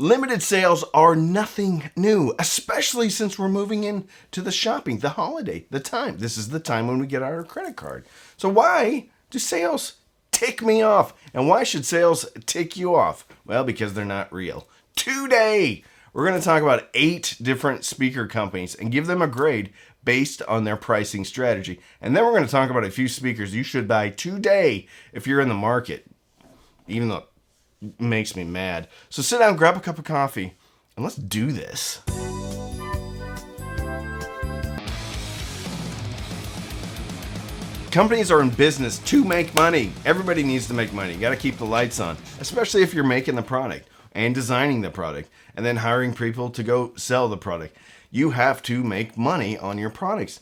Limited sales are nothing new, especially since we're moving into the shopping, the holiday, the time. This is the time when we get our credit card. So why do sales tick me off? And why should sales tick you off? Well, because they're not real. Today, we're going to talk about 8 different speaker companies and give them a grade based on their pricing strategy. And then we're going to talk about a few speakers you should buy today if you're in the market, even though it makes me mad. So sit down, grab a cup of coffee, and let's do this. Companies are in business to make money. Everybody needs to make money. You got to keep the lights on, especially if you're making the product and designing the product and then hiring people to go sell the product. You have to make money on your products.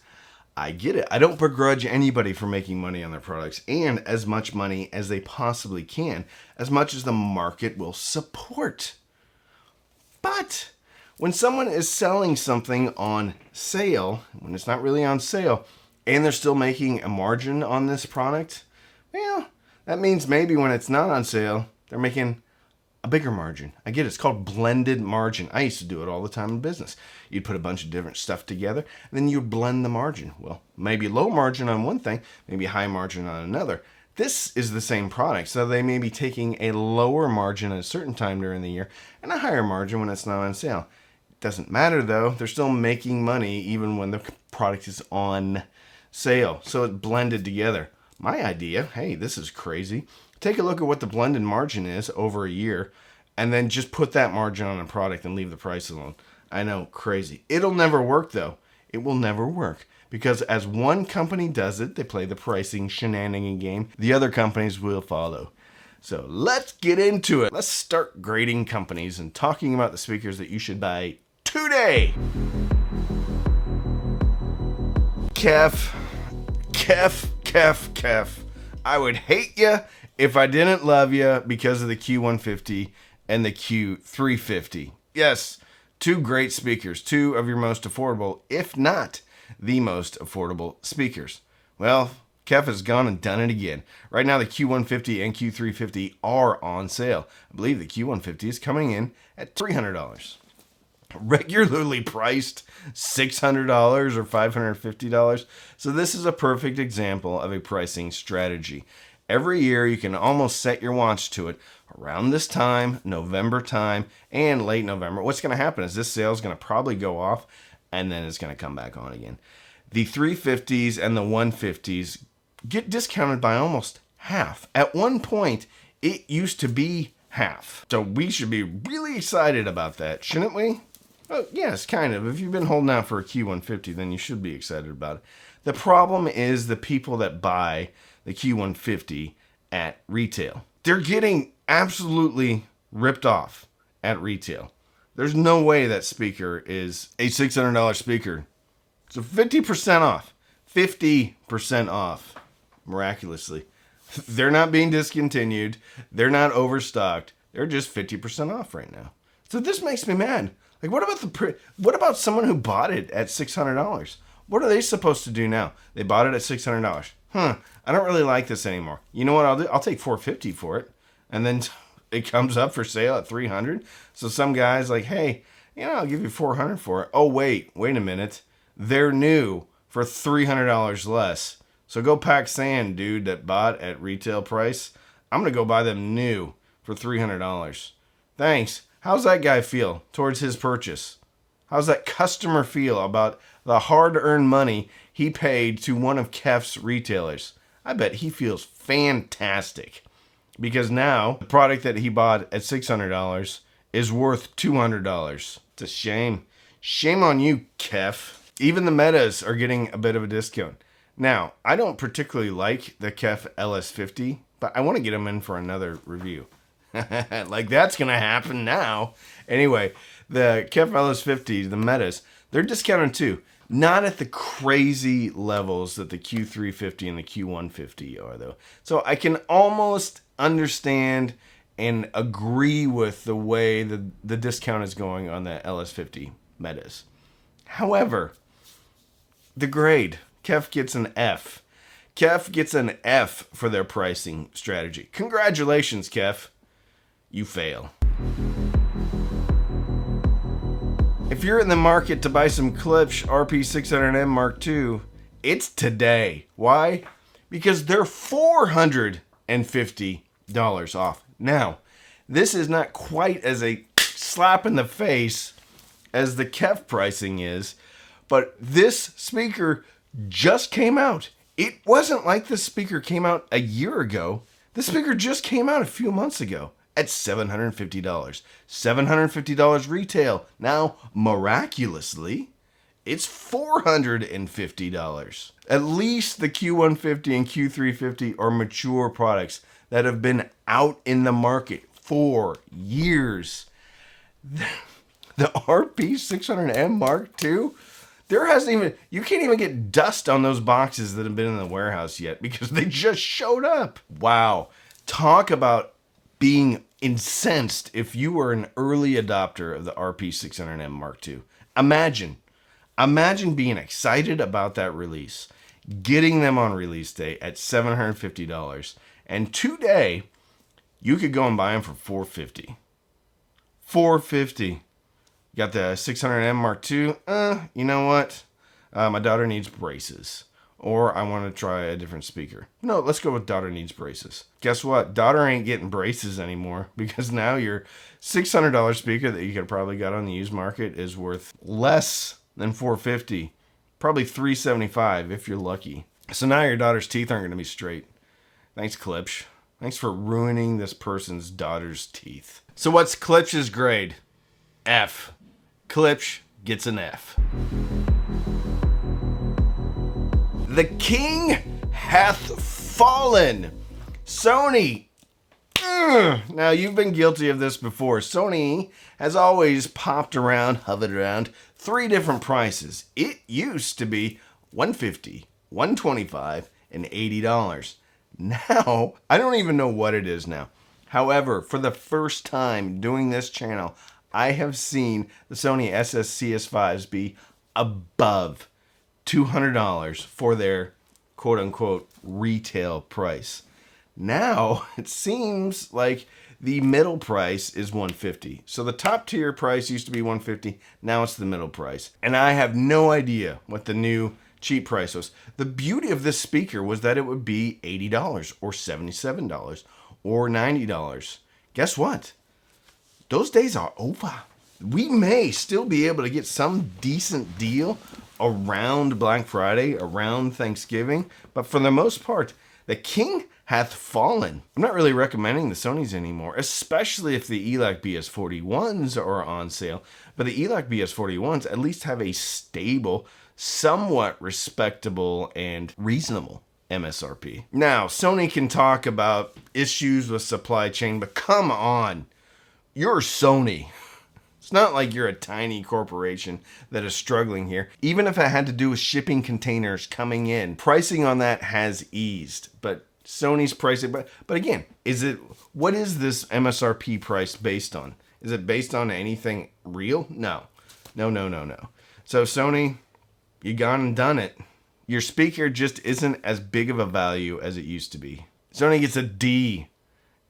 I get it. I don't begrudge anybody for making money on their products and as much money as they possibly can, as much as the market will support. But when someone is selling something on sale, when it's not really on sale, and they're still making a margin on this product, well, that means maybe when it's not on sale, they're making a bigger margin. I get it. It's called blended margin. I used to do it all the time in business. You'd put a bunch of different stuff together, and then you'd blend the margin. Well, maybe low margin on one thing, maybe high margin on another. This is the same product, so they may be taking a lower margin at a certain time during the year and a higher margin when it's not on sale. It doesn't matter, though. They're still making money even when the product is on sale, so it's blended together. My idea, hey, this is crazy. Take a look at what the blended margin is over a year, and then just put that margin on a product and leave the price alone. I know, crazy. It'll never work, though. It will never work. Because as one company does it, they play the pricing shenanigan game, the other companies will follow. So let's get into it. Let's start grading companies and talking about the speakers that you should buy today. Kef. I would hate you if I didn't love you because of the Q150 and the Q350. Yes, 2 great speakers, 2 of your most affordable, if not the most affordable speakers. Well, Kef has gone and done it again. Right now, the Q150 and Q350 are on sale. I believe the Q150 is coming in at $300. Regularly priced $600 or $550. So this is a perfect example of a pricing strategy. Every year you can almost set your watch to it around this time, November time, and late November. What's going to happen is this sale is going to probably go off and then it's going to come back on again. The 350s and the 150s get discounted by almost half. At one point, it used to be half. So we should be really excited about that, shouldn't we? Oh, yes, kind of. If you've been holding out for a Q150, then you should be excited about it. The problem is the people that buy the Q150 at retail. They're getting absolutely ripped off at retail. There's no way that speaker is a $600 speaker. So 50% off. 50% off. Miraculously. They're not being discontinued. They're not overstocked. They're just 50% off right now. So this makes me mad. Like, what about someone who bought it at $600? What are they supposed to do now? They bought it at $600. I don't really like this anymore. You know what I'll do? I'll take $450 for it. And then it comes up for sale at $300. So some guy's like, hey, I'll give you $400 for it. Oh, wait a minute. They're new for $300 less. So go pack sand, dude, that bought at retail price. I'm going to go buy them new for $300. Thanks. How's that guy feel towards his purchase? How's that customer feel about the hard-earned money he paid to one of Kef's retailers? I bet he feels fantastic because now the product that he bought at $600 is worth $200. It's a shame. Shame on you, Kef. Even the Metas are getting a bit of a discount. Now, I don't particularly like the Kef LS50, but I want to get them in for another review. Like that's going to happen now. Anyway, the Kef LS50, the Metas, they're discounted too. Not at the crazy levels that the Q350 and the Q150 are, though. So I can almost understand and agree with the way the discount is going on the LS50 Metas. However, the grade, Kef gets an F. Kef gets an F for their pricing strategy. Congratulations, Kef. You fail. If you're in the market to buy some Klipsch RP600M Mark II, it's today. Why? Because they're $450 off. Now, this is not quite as a slap in the face as the KEF pricing is, but this speaker just came out. It wasn't like this speaker came out a year ago. This speaker just came out a few months ago at $750. $750 retail. Now, miraculously, it's $450. At least the Q150 and Q350 are mature products that have been out in the market for years. The RP600M Mark II, you can't even get dust on those boxes that have been in the warehouse yet because they just showed up. Wow. Talk about being incensed if you were an early adopter of the RP600M Mark II. Imagine being excited about that release, getting them on release day at $750, and today you could go and buy them for $450. $450. Got the 600M Mark II. You know what? My daughter needs braces. Or I want to try a different speaker. No, let's go with daughter needs braces. Guess what? Daughter ain't getting braces anymore because now your $600 speaker that you could probably got on the used market is worth less than $450. Probably $375 if you're lucky. So now your daughter's teeth aren't going to be straight. Thanks, Klipsch. Thanks for ruining this person's daughter's teeth. So what's Klipsch's grade? F. Klipsch gets an F. The king hath fallen. Sony. Now, you've been guilty of this before. Sony has always hovered around three different prices. It used to be $150, $125, and $80. Now, I don't even know what it is now. However, for the first time doing this channel, I have seen the Sony SS-CS5s be above $200 for their quote-unquote retail price. Now, it seems like the middle price is $150. So the top tier price used to be $150. Now it's the middle price. And I have no idea what the new cheap price was. The beauty of this speaker was that it would be $80 or $77 or $90. Guess what? Those days are over. We may still be able to get some decent deal around Black Friday, around Thanksgiving, but for the most part, the king hath fallen. I'm not really recommending the Sonys anymore, especially if the Elac BS41s are on sale, but the Elac BS41s at least have a stable, somewhat respectable, and reasonable MSRP. Now, Sony can talk about issues with supply chain, but come on, you're Sony. It's not like you're a tiny corporation that is struggling here. Even if it had to do with shipping containers coming in, pricing on that has eased. But Sony's pricing, but again, what is this MSRP price based on? Is it based on anything real? No. So Sony, you gone and done it. Your speaker just isn't as big of a value as it used to be. Sony gets a D.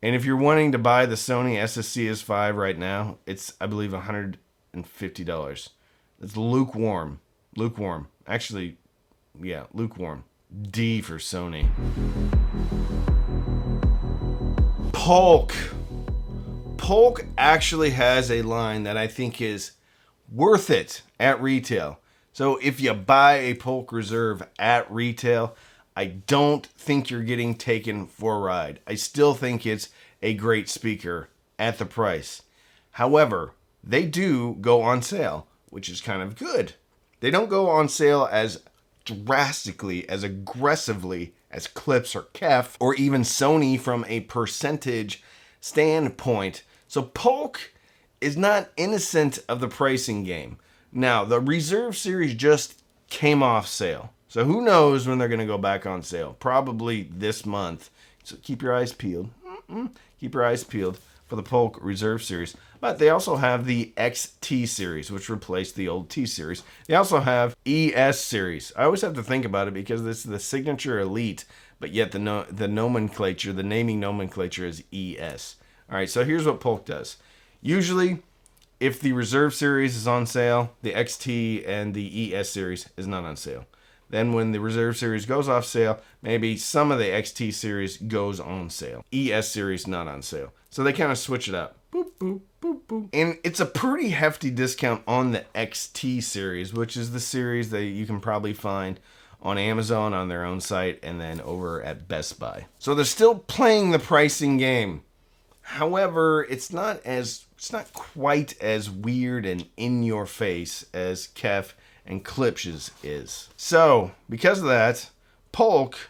And if you're wanting to buy the Sony SS-CS5 right now, it's, I believe, $150. It's lukewarm. Actually, yeah, lukewarm. D for Sony. Polk. Polk actually has a line that I think is worth it at retail. So if you buy a Polk Reserve at retail, I don't think you're getting taken for a ride. I still think it's a great speaker at the price. However, they do go on sale, which is kind of good. They don't go on sale as drastically, as aggressively as Klipsch or KEF, or even Sony from a percentage standpoint. So Polk is not innocent of the pricing game. Now, the Reserve series just came off sale. So who knows when they're going to go back on sale? Probably this month. So keep your eyes peeled. Keep your eyes peeled for the Polk Reserve series. But they also have the XT series, which replaced the old T series. They also have ES series. I always have to think about it because it's the Signature Elite, but yet the nomenclature, the naming nomenclature is ES. All right, so here's what Polk does. Usually, If the Reserve series is on sale, the XT and the ES series is not on sale. Then when the Reserve series goes off sale, maybe some of the XT series goes on sale. ES series not on sale. So they kind of switch it up. Boop, boop, boop, boop. And it's a pretty hefty discount on the XT series, which is the series that you can probably find on Amazon on their own site and then over at Best Buy. So they're still playing the pricing game. However, it's not quite as weird and in your face as Kef and Klipsch's is. So, because of that, Polk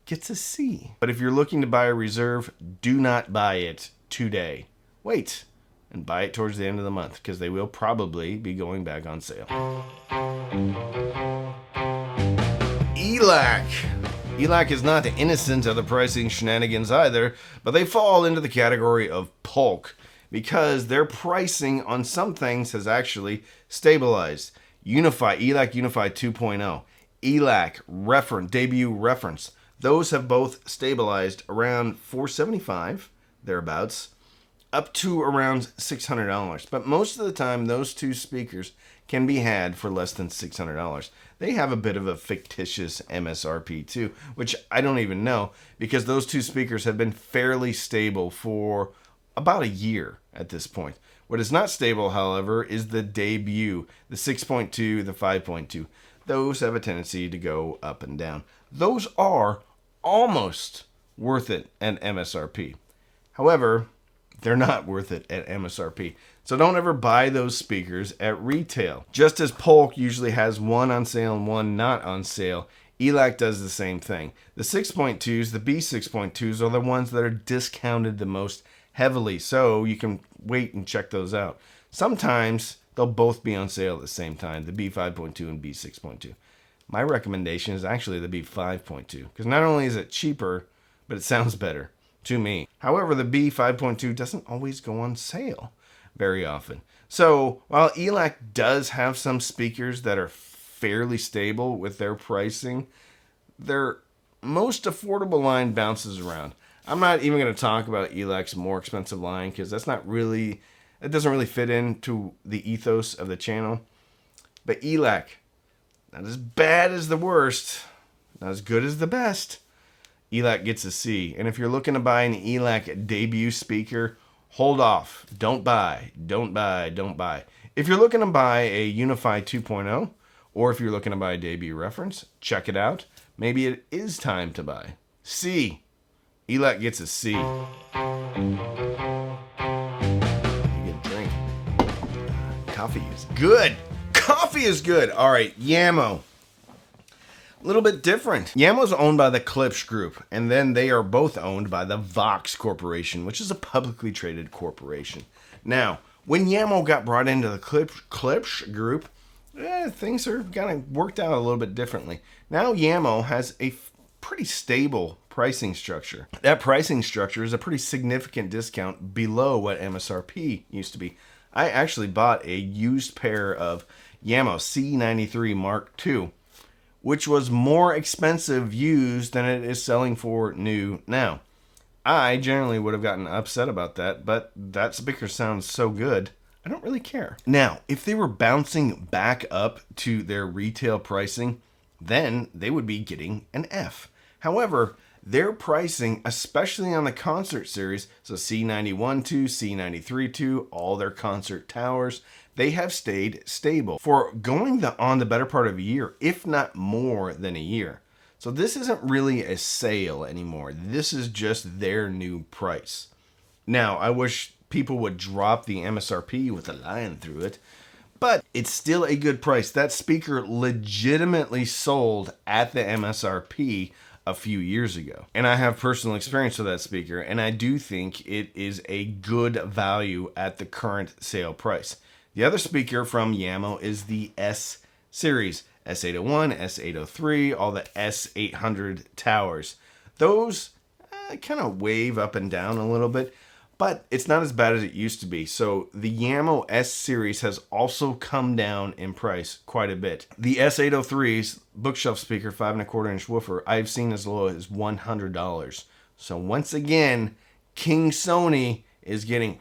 gets a C. But if you're looking to buy a Reserve, do not buy it today. Wait and buy it towards the end of the month because they will probably be going back on sale. Elac. Elac is not innocent of the pricing shenanigans either, but they fall into the category of Polk because their pricing on some things has actually stabilized. Elac Unify 2.0, Elac debut reference, those have both stabilized around $475, thereabouts, up to around $600. But most of the time, those two speakers can be had for less than $600. They have a bit of a fictitious MSRP too, which I don't even know because those two speakers have been fairly stable for about a year at this point. What is not stable, however, is the debut, the 6.2, the 5.2. Those have a tendency to go up and down. Those are almost worth it at MSRP. However, they're not worth it at MSRP. So don't ever buy those speakers at retail. Just as Polk usually has one on sale and one not on sale, Elac does the same thing. The 6.2s, the B6.2s are the ones that are discounted the most heavily, so you can wait and check those out. Sometimes they'll both be on sale at the same time, the B5.2 and B6.2. My recommendation is actually the B5.2 because not only is it cheaper, but it sounds better to me. However, the B5.2 doesn't always go on sale very often. So while Elac does have some speakers that are fairly stable with their pricing, their most affordable line bounces around. I'm not even going to talk about Elac's more expensive line because it doesn't really fit into the ethos of the channel. But Elac, not as bad as the worst, not as good as the best. Elac gets a C. And if you're looking to buy an Elac debut speaker, hold off. Don't buy. If you're looking to buy a Unify 2.0, or if you're looking to buy a debut reference, check it out. Maybe it is time to buy. C. Elac gets a C. You get a drink. Coffee is good. Coffee is good. All right, Jamo. A little bit different. Jamo's owned by the Klipsch Group, and then they are both owned by the Vox Corporation, which is a publicly traded corporation. Now, when Jamo got brought into the Klipsch Group, things are kind of worked out a little bit differently. Now Jamo has a pretty stable pricing structure. That pricing structure is a pretty significant discount below what MSRP used to be. I actually bought a used pair of Jamo C93 Mark II, which was more expensive used than it is selling for new now. I generally would have gotten upset about that, but that speaker sounds so good, I don't really care. Now, if they were bouncing back up to their retail pricing, then they would be getting an F. However, their pricing, especially on the concert series, so C91 II, C93 II, all their concert towers, they have stayed stable for going on the better part of a year, if not more than a year. So this isn't really a sale anymore. This is just their new price. Now, I wish people would drop the MSRP with a line through it, but it's still a good price. That speaker legitimately sold at the MSRP a few years ago. And I have personal experience with that speaker, and I do think it is a good value at the current sale price. The other speaker from Jamo is the S series, S801, S803, all the S800 towers. Those kind of wave up and down a little bit, but it's not as bad as it used to be. So the Jamo S series has also come down in price quite a bit. The S803's bookshelf speaker, 5.25-inch woofer, I've seen as low as $100. So once again, King Sony is getting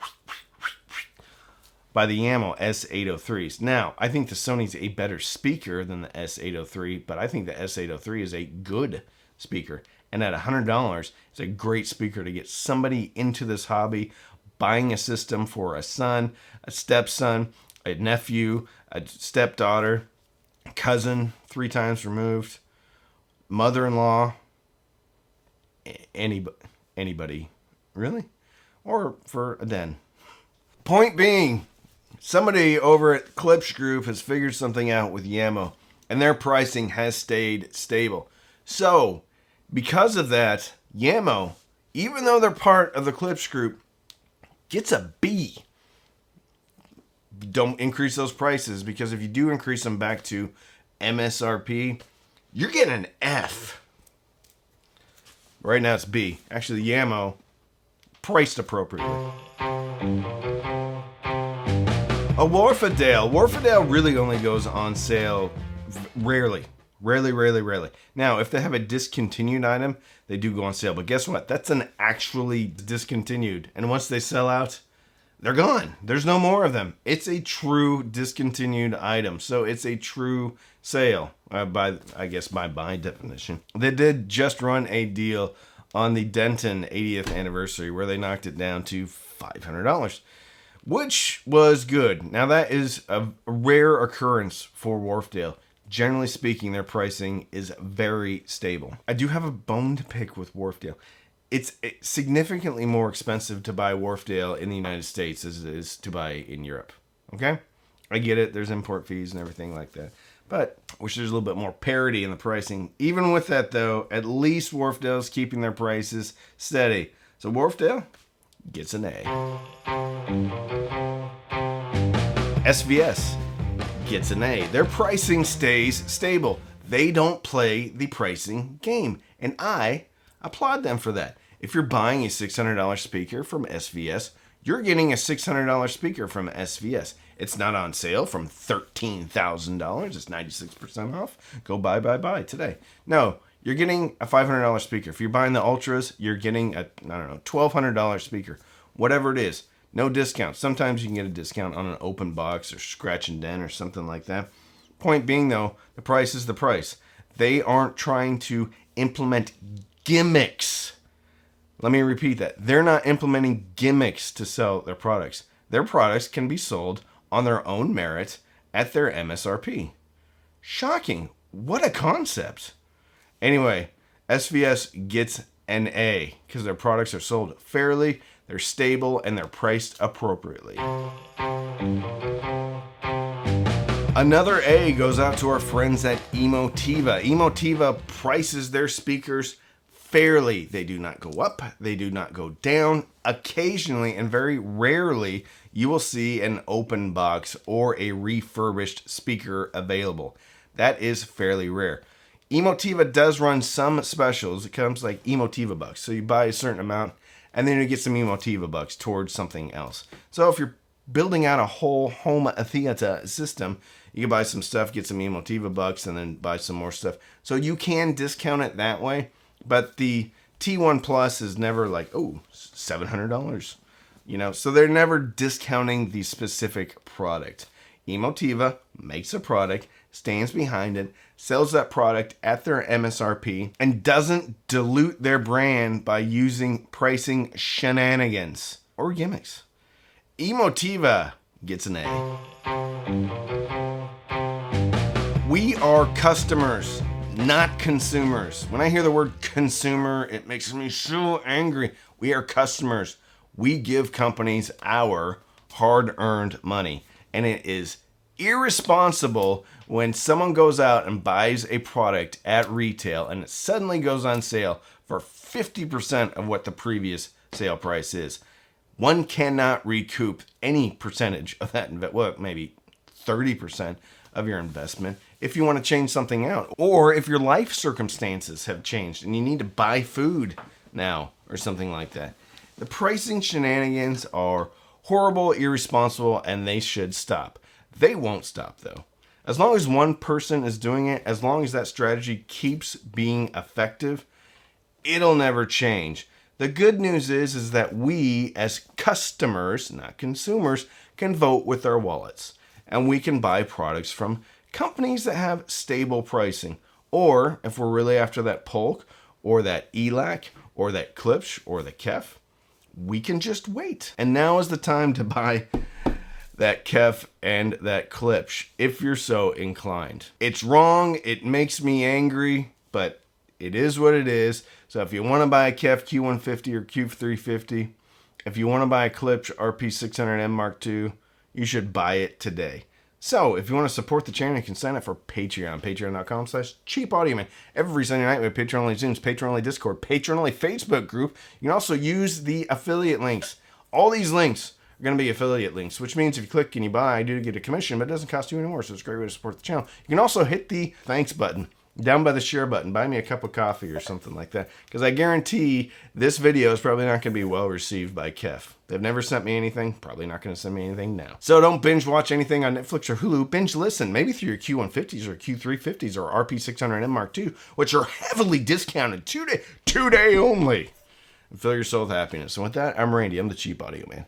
by the Jamo S803s. Now, I think the Sony's a better speaker than the S803, but I think the S803 is a good speaker. And at $100, it's a great speaker to get somebody into this hobby, buying a system for a son, a stepson, a nephew, a stepdaughter, cousin 3 times removed, mother-in-law, anybody, really? Or for a den. Point being, somebody over at Klipsch Group has figured something out with Jamo, and their pricing has stayed stable. So, because of that, Jamo, even though they're part of the Klipsch Group, gets a B. Don't increase those prices, because if you do increase them back to MSRP, you're getting an F. Right now it's B. Actually, Jamo priced appropriately. A Wharfedale. Wharfedale really only goes on sale rarely. Rarely. Now, if they have a discontinued item, they do go on sale. But guess what? That's an actually discontinued. And once they sell out, they're gone. There's no more of them. It's a true discontinued item. So it's a true sale, by my definition. They did just run a deal on the Denton 80th anniversary where they knocked it down to $500, which was good. Now, that is a rare occurrence for Wharfedale. Generally speaking, their pricing is very stable. I do have a bone to pick with Wharfedale. It's significantly more expensive to buy Wharfedale in the United States as it is to buy in Europe. Okay? I get it. There's import fees and everything like that. But I wish there's a little bit more parity in the pricing. Even with that, though, at least Wharfedale's keeping their prices steady. So Wharfedale gets an A. SVS gets an A. Their pricing stays stable. They don't play the pricing game. And I applaud them for that. If you're buying a $600 speaker from SVS, you're getting a $600 speaker from SVS. It's not on sale from $13,000. It's 96% off. Go buy today. No, you're getting a $500 speaker. If you're buying the Ultras, you're getting a, $1,200 speaker. Whatever it is. No discount. Sometimes you can get a discount on an open box or scratch and dent or something like that. Point being, though, the price is the price. They aren't trying to implement gimmicks. Let me repeat that. They're not implementing gimmicks to sell their products. Their products can be sold on their own merit at their MSRP. Shocking. What a concept. Anyway, SVS gets an A because their products are sold fairly, they're stable, and they're priced appropriately. Another A goes out to our friends at Emotiva. Emotiva prices their speakers fairly. They do not go up, they do not go down. Occasionally and very rarely, you will see an open box or a refurbished speaker available. That is fairly rare. Emotiva does run some specials. It comes like Emotiva bucks. So you buy a certain amount and then you get some Emotiva bucks towards something else. So if you're building out a whole home theater system, you can buy some stuff, get some Emotiva bucks, and then buy some more stuff. So you can discount it that way. But the T1 Plus is never like, $700. So they're never discounting the specific product. Emotiva makes a product, stands behind it, sells that product at their MSRP, and doesn't dilute their brand by using pricing shenanigans or gimmicks. Emotiva gets an A. We are customers, not consumers. When I hear the word consumer, it makes me so angry. We are customers. We give companies our hard-earned money. And it is irresponsible when someone goes out and buys a product at retail and it suddenly goes on sale for 50% of what the previous sale price is. One cannot recoup any percentage of that, well, maybe 30% of your investment if you want to change something out. Or if your life circumstances have changed and you need to buy food now or something like that. The pricing shenanigans are horrible, irresponsible, and they should stop. They won't stop, though. As long as one person is doing it, as long as that strategy keeps being effective, it'll never change. The good news is that we as customers, not consumers, can vote with our wallets. And we can buy products from companies that have stable pricing. Or if we're really after that Polk or that Elac or that Klipsch or the Kef, we can just wait. And now is the time to buy that Kef and that Klipsch if you're so inclined. It's wrong, it makes me angry, but it is what it is. So if you want to buy a Kef Q150 or Q350, if you want to buy a Klipsch RP600M Mark II, you should buy it today. So if you want to support the channel, you can sign up for Patreon. Patreon.com/CheapAudioMan. Every Sunday night we have Patreon-only Zooms, Patreon-only Discord, Patreon-only Facebook group. You can also use the affiliate links. All these links are going to be affiliate links, which means if you click and you buy, I do get a commission, but it doesn't cost you any more, so it's a great way to support the channel. You can also hit the thanks button down by the share button. Buy me a cup of coffee or something like that, because I guarantee this video is probably not going to be well received by Kef. They've never sent me anything, probably not going to send me anything now. So don't binge watch anything on Netflix or Hulu. Binge listen, maybe through your Q150s or Q350s or RP600M Mark II, which are heavily discounted today only. And fill your soul with happiness. And with that, I'm Randy. I'm the Cheap Audio Man.